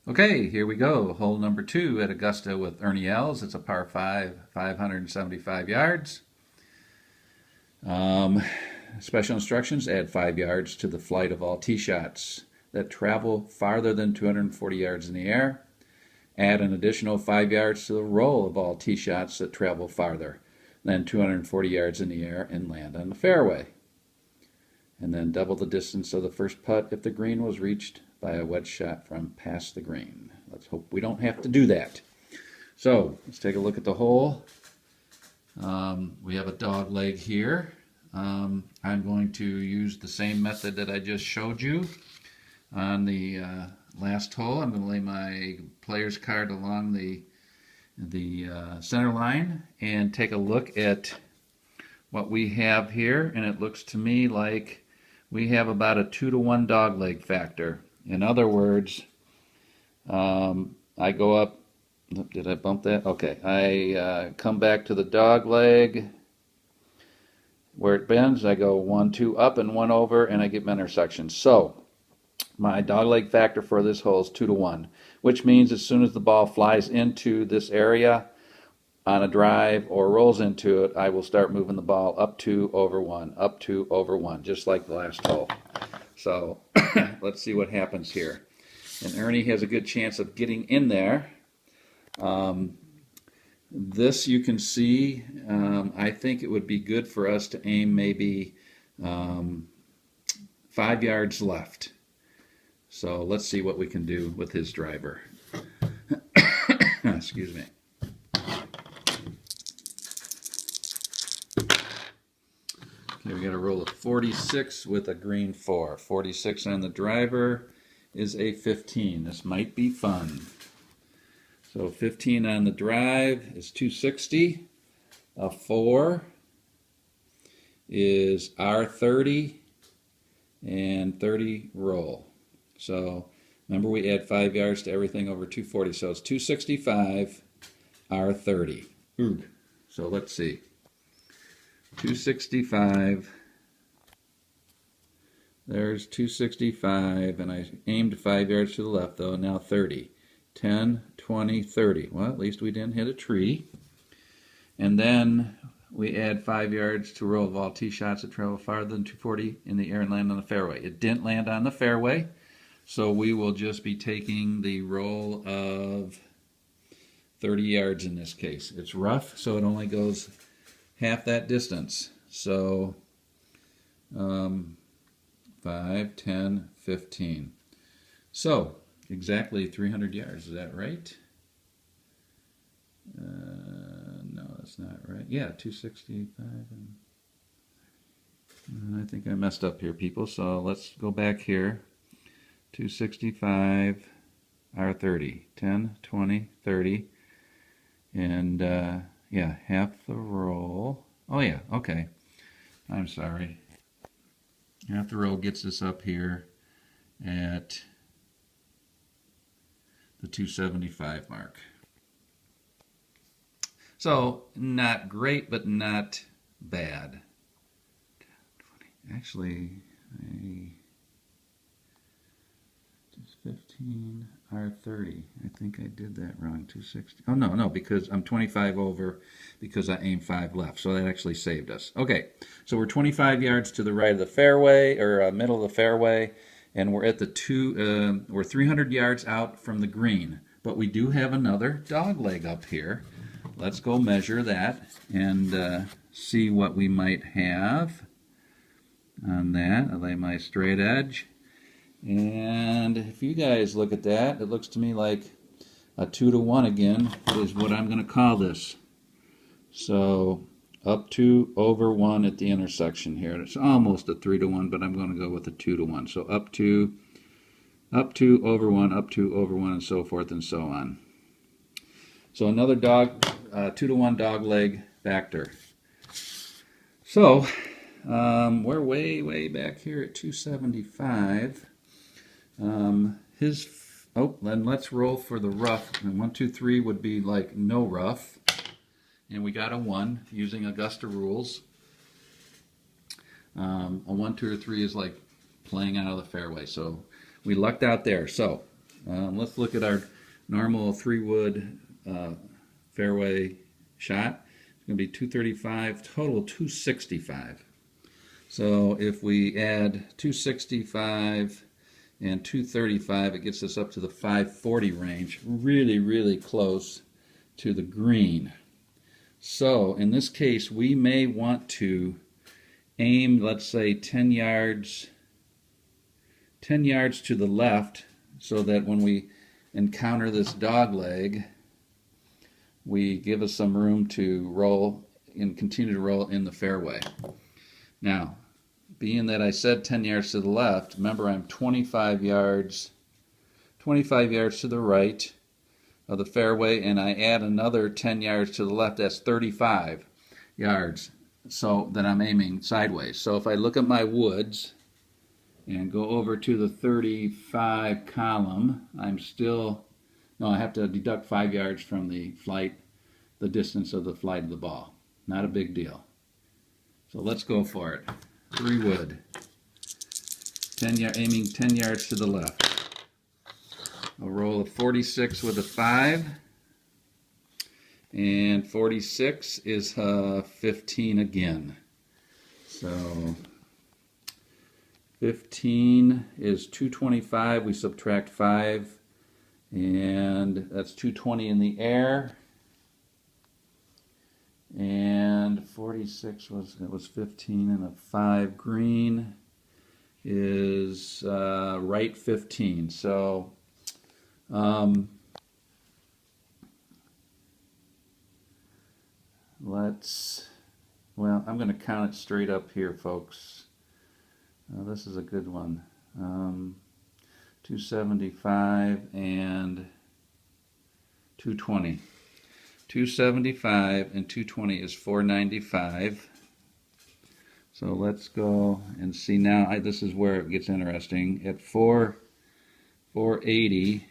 Okay, here we go. Hole number 2 at Augusta with Ernie Els. It's a par 5, 575 yards. Um, Special instructions, add 5 yards to the flight of all tee shots that travel farther than 240 yards in the air. Add an additional 5 yards to the roll of all tee shots that travel farther than 240 yards in the air and land on the fairway. And then double the distance of the first putt if the green was reached by a wedge shot from past the green. Let's hope we don't have to do that. So let's take a look at the hole. We have a dog leg here. I'm going to use the same method that I just showed you on the last hole. I'm going to lay my player's card along the center line and take a look at what we have here, and it looks to me like we have about a 2-to-1 dog leg factor. In other words, I go up, did I bump that? Okay, I come back to the dog leg where it bends. I go 1, 2 up and 1 over, and I get my intersection. So my dog leg factor for this hole is 2-to-1, which means as soon as the ball flies into this area on a drive or rolls into it, I will start moving the ball up 2 over 1, up 2 over 1, just like the last hole. So let's see what happens here. And Ernie has a good chance of getting in there. This you can see, I think it would be good for us to aim maybe 5 yards left. So let's see what we can do with his driver. Excuse me. Okay, we got a roll of 46 with a green 4. 46 on the driver is a 15. This might be fun. So 15 on the drive is 260. A 4 is R30 and 30 roll. So remember we add 5 yards to everything over 240. So it's 265 R30. Ooh. So let's see. 265, there's 265, and I aimed 5 yards to the left though, now 30, 10, 20, 30. Well, at least we didn't hit a tree. And then we add 5 yards to roll of all tee shots that travel farther than 240 in the air and land on the fairway. It didn't land on the fairway, so we will just be taking the roll of 30 yards in this case. It's rough, so it only goes half that distance. So 5, 10, 15. So exactly 300 yards. Is that right? No, that's not right. Yeah, 265. I think I messed up here, people. So let's go back here. 265 R30. 10, 20, 30. And yeah, half the roll. Oh yeah, okay. I'm sorry. Half the roll gets us up here at the 275 mark. So not great, but not bad. Actually, 15 R30. I think I did that wrong. 260. Oh no, because I'm 25 over because I aimed 5 left. So that actually saved us. Okay, so we're 25 yards to the right of the fairway, or middle of the fairway, and we're at the we're 300 yards out from the green. But we do have another dog leg up here. Let's go measure that and see what we might have on that. I lay my straight edge. And if you guys look at that, it looks to me like a 2-to-1 again is what I'm going to call this. So up 2 over 1 at the intersection here. It's almost a 3-to-1, but I'm going to go with a 2-to-1. So up 2 over 1, up 2 over 1, and so forth and so on. So another 2-to-1 dog leg factor. So we're way back here at 275. Then let's roll for the rough. And 1, 2, 3 would be like no rough. And we got a 1 using Augusta rules. A 1, 2, or 3 is like playing out of the fairway. So we lucked out there. So Let's look at our normal 3-wood fairway shot. It's going to be 235, total 265. So if we add 265 and 235, it gets us up to the 540 range, really, really close to the green. So in this case, we may want to aim, let's say, 10 yards to the left, so that when we encounter this dog leg, we give us some room to roll and continue to roll in the fairway. Now, being that I said 10 yards to the left, remember I'm 25 yards to the right of the fairway, and I add another 10 yards to the left, that's 35 yards, so that I'm aiming sideways. So if I look at my woods and go over to the 35 column, I have to deduct 5 yards from the distance of the flight of the ball. Not a big deal. So let's go for it. 3-wood. Aiming 10 yards to the left. I'll roll a 46 with a 5. And 46 is 15 again. So 15 is 225. We subtract 5. And that's 220 in the air. And 46 was 15, and a 5 green is right 15. So I'm going to count it straight up here, folks. This is a good one. 275 and 220. 275 and 220 is 495. So let's go and see now. This is where it gets interesting. At 480,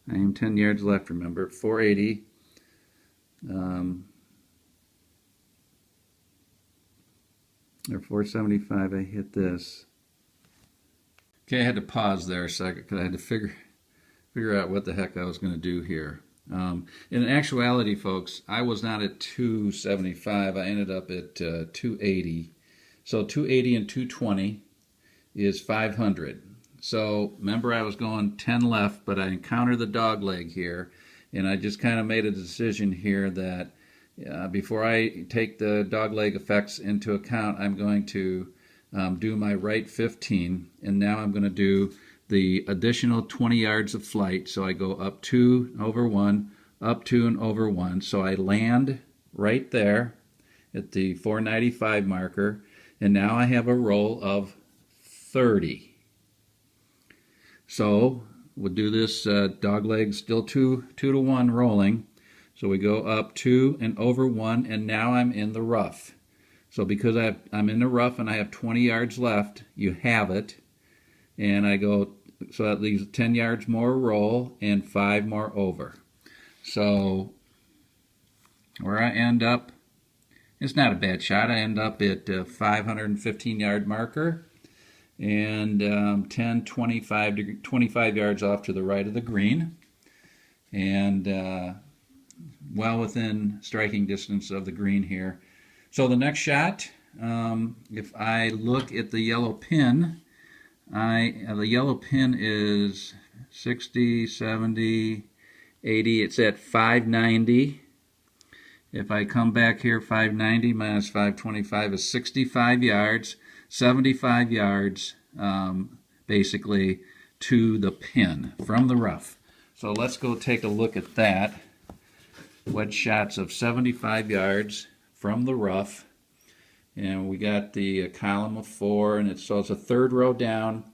I am 10 yards left, remember. 480. Or 475, I hit this. Okay, I had to pause there a second because I had to figure out what the heck I was going to do here. In actuality, folks, I was not at 275. I ended up at 280. So 280 and 220 is 500. So remember, I was going 10 left, but I encountered the dog leg here, and I just kind of made a decision here that before I take the dog leg effects into account, I'm going to do my right 15, and now I'm going to do the additional 20 yards of flight. So I go up 2 and over 1, up 2 and over 1. So I land right there at the 495 marker, and now I have a roll of 30. So we'll do this dog leg still 2 to 1 rolling. So we go up 2 and over 1, and now I'm in the rough. So because I'm in the rough and I have 20 yards left, you have it. And I go, so that leaves 10 yards more roll and 5 more over. So where I end up, it's not a bad shot. I end up at 515 yard marker and 25 yards off to the right of the green, and well within striking distance of the green here. So the next shot, if I look at the yellow pin, the yellow pin is 60, 70, 80. It's at 590. If I come back here, 590 minus 525 is 65 yards, 75 yards basically to the pin from the rough. So let's go take a look at that. Wedge shots of 75 yards from the rough. And we got the column of 4, and so it's a third row down.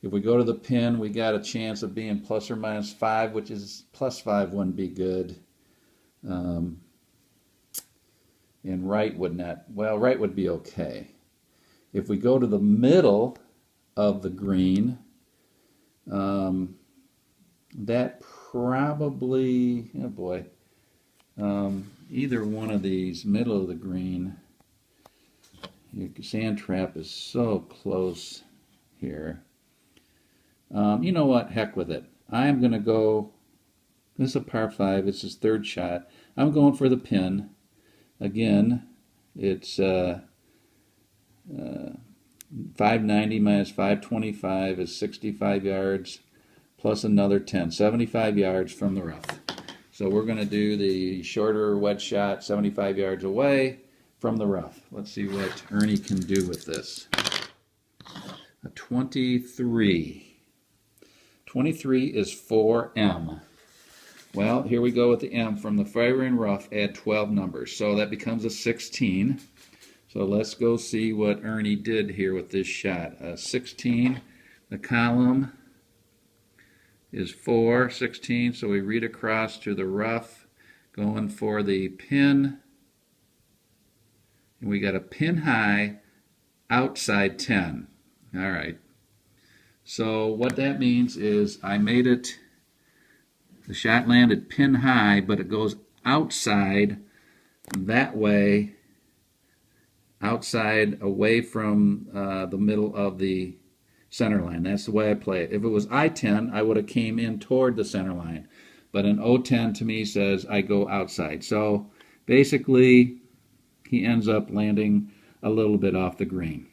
If we go to the pin, we got a chance of being plus or minus 5, which is plus 5 wouldn't be good. And right would not, well, right would be okay. If we go to the middle of the green, that probably, oh boy, either one of these, middle of the green, your sand trap is so close here. You know what? Heck with it. I'm going to go, this is a par 5. It's his third shot. I'm going for the pin. Again, it's 590 minus 525 is 65 yards plus another 10. 75 yards from the rough. So we're going to do the shorter wedge shot 75 yards away from the rough. Let's see what Ernie can do with this. A 23. 23 is 4M. Well, here we go with the M. From the fairway and rough, add 12 numbers. So that becomes a 16. So let's go see what Ernie did here with this shot. 16, the column is 4, 16. So we read across to the rough, going for the pin. And we got a pin high outside 10. All right. So what that means is I made it, the shot landed pin high, but it goes outside that way, outside away from the middle of the center line. That's the way I play it. If it was I-10, I would have came in toward the center line. But an O-10 to me says I go outside. So basically, he ends up landing a little bit off the green.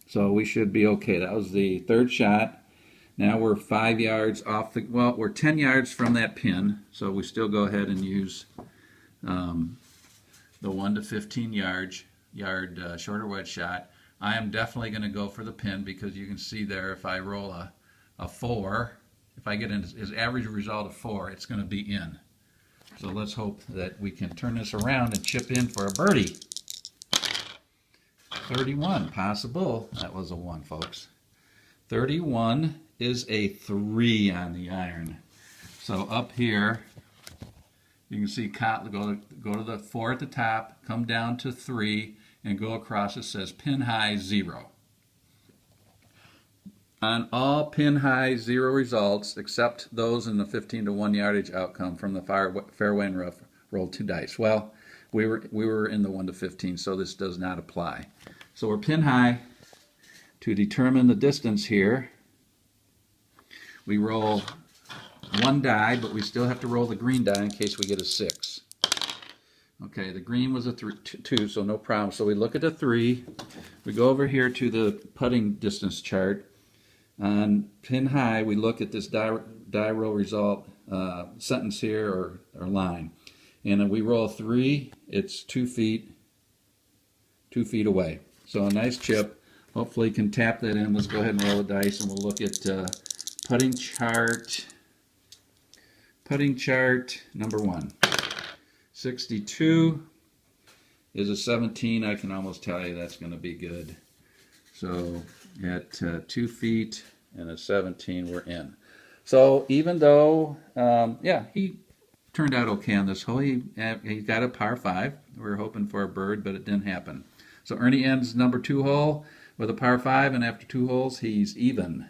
So we should be okay. That was the third shot. Now we're 5 yards off the, well, we're 10 yards from that pin. So we still go ahead and use the 1 to 15 yard shorter wedge shot. I am definitely going to go for the pin because you can see there if I roll a 4, if I get his average result of 4, it's going to be in. So let's hope that we can turn this around and chip in for a birdie. 31, possible. That was a 1, folks. 31 is a 3 on the iron. So up here, you can see go to the 4 at the top, come down to 3, and go across. It says pin high 0. On all pin high 0 results, except those in the 15 to 1 yardage outcome from the fairway and rough, roll 2 dice. Well, we were in the 1 to 15, so this does not apply. So we're pin high. To determine the distance here, we roll 1 die, but we still have to roll the green die in case we get a 6. Okay, the green was a 2, so no problem. So we look at the 3. We go over here to the putting distance chart. On pin high, we look at this die roll result sentence here or line. And we roll 3, it's 2 feet away. So a nice chip. Hopefully can tap that in. Let's go ahead and roll the dice and we'll look at putting chart. Putting chart number 1. 62 is a 17. I can almost tell you that's going to be good. So at 2 feet and a 17, we're in. So even though, yeah, he turned out okay on this hole. He got a par 5. We were hoping for a bird, but it didn't happen. So Ernie ends number 2 hole with a par 5, and after 2 holes, he's even.